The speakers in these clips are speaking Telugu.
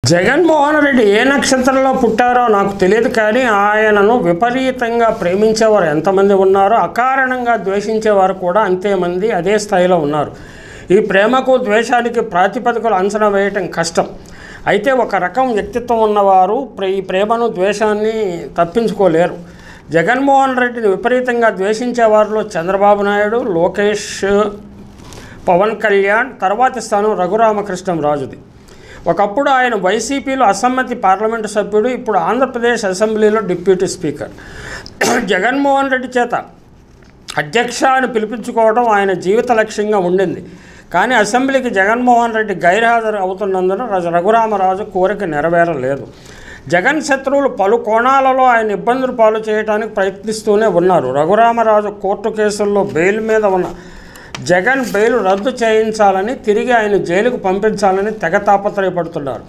జగన్మోహన్ రెడ్డి ఏ నక్షత్రంలో పుట్టారో నాకు తెలియదు, కానీ ఆయనను విపరీతంగా ప్రేమించేవారు ఎంతమంది ఉన్నారో అకారణంగా ద్వేషించేవారు కూడా అంతేమంది అదే స్థాయిలో ఉన్నారు. ఈ ప్రేమకు ద్వేషానికి ప్రాతిపదికలు అంచనా వేయటం కష్టం. అయితే ఒక రకం వ్యక్తిత్వం ఉన్నవారు ఈ ప్రేమను ద్వేషాన్ని తప్పించుకోలేరు. జగన్మోహన్ రెడ్డిని విపరీతంగా ద్వేషించేవారిలో చంద్రబాబు నాయుడు, లోకేష్, పవన్ కళ్యాణ్, తర్వాతి స్థానం రఘురామకృష్ణంరాజుది. ఒకప్పుడు ఆయన వైసీపీలో అసమ్మతి పార్లమెంటు సభ్యుడు, ఇప్పుడు ఆంధ్రప్రదేశ్ అసెంబ్లీలో డిప్యూటీ స్పీకర్. జగన్మోహన్ రెడ్డి చేత అధ్యక్ష అని పిలిపించుకోవడం ఆయన జీవిత లక్ష్యంగా ఉండింది. కానీ అసెంబ్లీకి జగన్మోహన్ రెడ్డి గైర్హాజరు అవుతున్నందున రఘురామరాజు కోరిక నెరవేరలేదు. జగన్ శత్రువులు పలు కోణాలలో ఆయన ఇబ్బందులు పాలు చేయడానికి ప్రయత్నిస్తూనే ఉన్నారు. రఘురామరాజు కోర్టు కేసుల్లో బెయిల్ మీద ఉన్న జగన్ బెయిల్ రద్దు చేయించాలని, తిరిగి ఆయన జైలుకు పంపించాలని తెగ తాపత్రయపడుతున్నారు.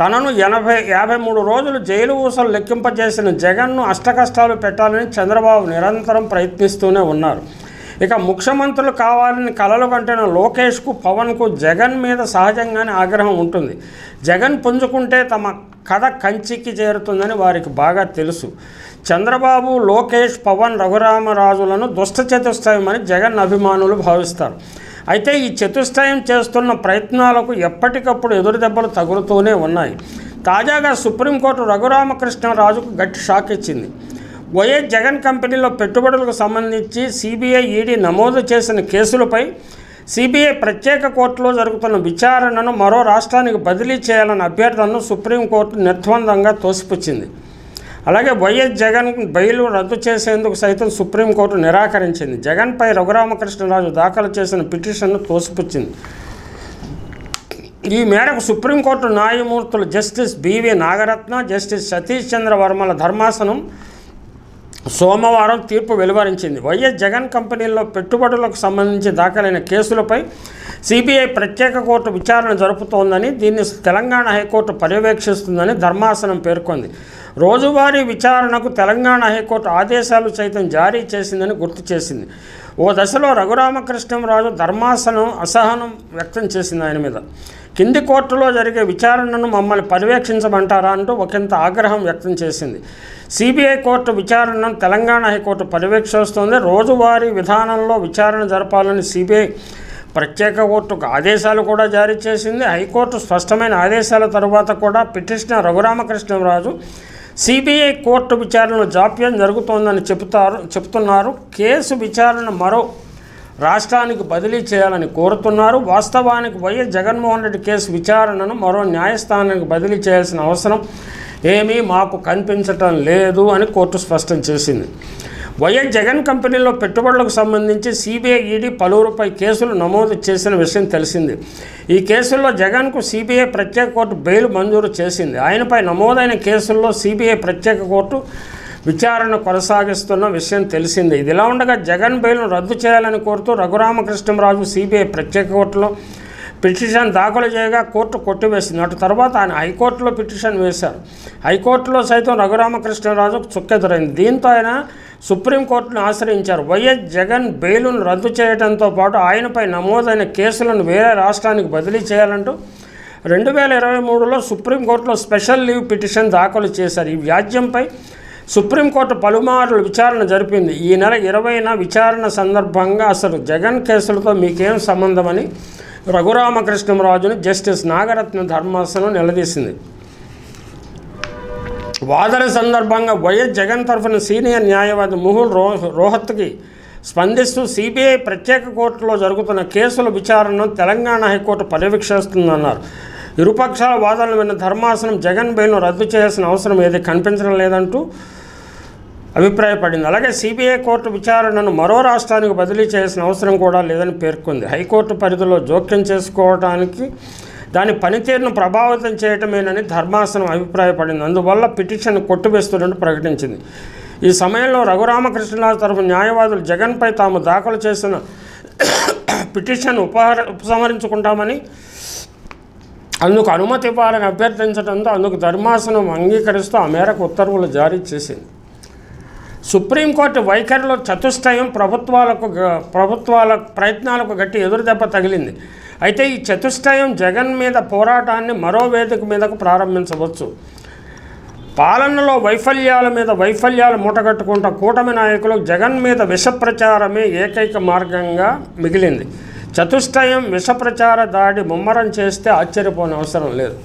తనను 53 రోజులు జైలు ఊసలు లెక్కింపజేసిన జగన్ను అష్టకష్టాలు పెట్టాలని చంద్రబాబు నిరంతరం ప్రయత్నిస్తూనే ఉన్నారు. ఇక ముఖ్యమంత్రులు కావాలని కలలు కంటున్న లోకేష్కు, పవన్కు జగన్ మీద సహజంగానే ఆగ్రహం ఉంటుంది. జగన్ పుంజుకుంటే తమ కథ కంచికి చేరుతుందని వారికి బాగా తెలుసు. చంద్రబాబు, లోకేష్, పవన్, రఘురామరాజులను దుష్ట చతుష్టయం అని జగన్ అభిమానులు భావిస్తారు. అయితే ఈ చతుష్టయం చేస్తున్న ప్రయత్నాలకు ఎప్పటికప్పుడు ఎదురుదెబ్బలు తగులుతూనే ఉన్నాయి. తాజాగా సుప్రీంకోర్టు రఘురామకృష్ణరాజుకు గట్టి షాక్ ఇచ్చింది. వైఎస్ జగన్ కంపెనీలో పెట్టుబడులకు సంబంధించి సిబిఐ, ఈడీ నమోదు చేసిన కేసులపై సిబిఐ ప్రత్యేక కోర్టులో జరుగుతున్న విచారణను మరో రాష్ట్రానికి బదిలీ చేయాలన్న అభ్యర్థనను సుప్రీంకోర్టు నిర్ద్వందంగా తోసిపుచ్చింది. అలాగే వైఎస్ జగన్ బెయిల్ రద్దు చేసేందుకు సైతం సుప్రీంకోర్టు నిరాకరించింది. జగన్పై రఘురామకృష్ణరాజు దాఖలు చేసిన పిటిషన్ను తోసిపుచ్చింది. ఈ మేరకు సుప్రీంకోర్టు న్యాయమూర్తులు justice BV Nagarathna, justice Satish Chandra వర్మల ధర్మాసనం సోమవారం తీర్పు వెలువరించింది. వైఎస్ జగన్ కంపెనీల్లో పెట్టుబడులకు సంబంధించి దాఖలైన కేసులపై సిబిఐ ప్రత్యేక కోర్టు విచారణ జరుపుతోందని, దీన్ని తెలంగాణ హైకోర్టు పర్యవేక్షిస్తుందని ధర్మాసనం పేర్కొంది. రోజువారీ విచారణకు తెలంగాణ హైకోర్టు ఆదేశాలు సైతం జారీ చేసిందని గుర్తు చేసింది. ఓ దశలో రఘురామకృష్ణంరాజు ధర్మాసనం అసహనం వ్యక్తం చేసింది ఆయన మీద. కింది కోర్టులో జరిగే విచారణను మమ్మల్ని పర్యవేక్షించమంటారా అంటూ ఒకంత ఆగ్రహం వ్యక్తం చేసింది. సిబిఐ కోర్టు విచారణను తెలంగాణ హైకోర్టు పర్యవేక్షిస్తోంది. రోజువారీ విధానంలో విచారణ జరపాలని సిబిఐ ప్రత్యేక కోర్టుకు ఆదేశాలు కూడా జారీ చేసింది. హైకోర్టు స్పష్టమైన ఆదేశాల తరువాత కూడా పిటిషనర్ రఘురామకృష్ణంరాజు సిబిఐ కోర్టు విచారణలో జాప్యం జరుగుతోందని చెబుతున్నారు. కేసు విచారణ మరో రాష్ట్రానికి బదిలీ చేయాలని కోరుతున్నారు. వాస్తవానికి వైఎస్ జగన్మోహన్ రెడ్డి కేసు విచారణను మరో న్యాయస్థానానికి బదిలీ చేయాల్సిన అవసరం ఏమీ మాకు కనిపించటం లేదు అని కోర్టు స్పష్టం చేసింది. వైఎస్ జగన్ కంపెనీలో పెట్టుబడులకు సంబంధించి సిబిఐ, ఈడీ పలువురుపై కేసులు నమోదు చేసిన విషయం తెలిసింది. ఈ కేసుల్లో జగన్కు సిబిఐ ప్రత్యేక కోర్టు బెయిల్ మంజూరు చేసింది. ఆయనపై నమోదైన కేసుల్లో సిబిఐ ప్రత్యేక కోర్టు విచారణ కొనసాగిస్తున్న విషయం తెలిసింది. ఇదిలా ఉండగా జగన్ బెయిల్ను రద్దు చేయాలని కోరుతూ రఘురామకృష్ణంరాజు సిబిఐ ప్రత్యేక కోర్టులో పిటిషన్ దాఖలు చేయగా కోర్టు కొట్టివేసింది. అటు తర్వాత ఆయన హైకోర్టులో పిటిషన్ వేశారు. హైకోర్టులో సైతం రఘురామకృష్ణరాజుకు చుక్కెదురైంది. దీంతో ఆయన సుప్రీంకోర్టును ఆశ్రయించారు. వైఎస్ జగన్ బెయిల్ను రద్దు చేయడంతో పాటు ఆయనపై నమోదైన కేసులను వేరే రాష్ట్రానికి బదిలీ చేయాలంటూ 2023లో సుప్రీంకోర్టులో స్పెషల్ లీవ్ పిటిషన్ దాఖలు చేశారు. ఈ వ్యాజ్యంపై సుప్రీంకోర్టు పలుమార్లు విచారణ జరిపింది. ఈ నెల 20న విచారణ సందర్భంగా అసలు జగన్ కేసులతో మీకేం సంబంధమని రఘురామకృష్ణంరాజును జస్టిస్ నాగరత్న ధర్మాసనం నిలదీసింది. వాదన సందర్భంగా వైఎస్ జగన్ తరఫున సీనియర్ న్యాయవాది ముహుల్ రోహత్కి స్పందిస్తూ సిబిఐ ప్రత్యేక కోర్టులో జరుగుతున్న కేసుల విచారణను తెలంగాణ హైకోర్టు పర్యవేక్షిస్తుందన్నారు. ఇరుపక్షాల వాదనలు విన్న ధర్మాసనం జగన్ బెయిల్ను రద్దు చేయాల్సిన అవసరం ఏది కనిపించడం లేదంటూ అభిప్రాయపడింది. అలాగే సిబిఐ కోర్టు విచారణను మరో రాష్ట్రానికి బదిలీ చేయాల్సిన అవసరం కూడా లేదని పేర్కొంది. హైకోర్టు పరిధిలో జోక్యం చేసుకోవడానికి దాని పనితీరును ప్రభావితం చేయటమేనని ధర్మాసనం అభిప్రాయపడింది. అందువల్ల పిటిషన్ కొట్టివేస్తున్నట్టు ప్రకటించింది. ఈ సమయంలో రఘురామకృష్ణరాజు తరఫు న్యాయవాదులు జగన్పై తాము దాఖలు చేసిన పిటిషన్ ఉపసంహరించుకుంటామని, అందుకు అనుమతి ఇవ్వాలని అభ్యర్థించడంతో అందుకు ధర్మాసనం అంగీకరిస్తూ ఆ మేరకు ఉత్తర్వులు జారీ చేసింది. సుప్రీంకోర్టు వైఖరిలో చతుష్టయం ప్రభుత్వాల ప్రయత్నాలకు గట్టి ఎదురుదెబ్బ తగిలింది. అయితే ఈ చతుష్టయం జగన్ మీద పోరాటాన్ని మరో వేదిక మీదకు ప్రారంభించవచ్చు. పాలనలో వైఫల్యాల మీద వైఫల్యాలు మూటగట్టుకుంటూ కూటమి నాయకులు జగన్ మీద విష ప్రచారమే ఏకైక మార్గంగా మిగిలింది. చతుష్టయం విష ప్రచార దాడి ముమ్మరం చేస్తే ఆశ్చర్యపోని అవసరం లేదు.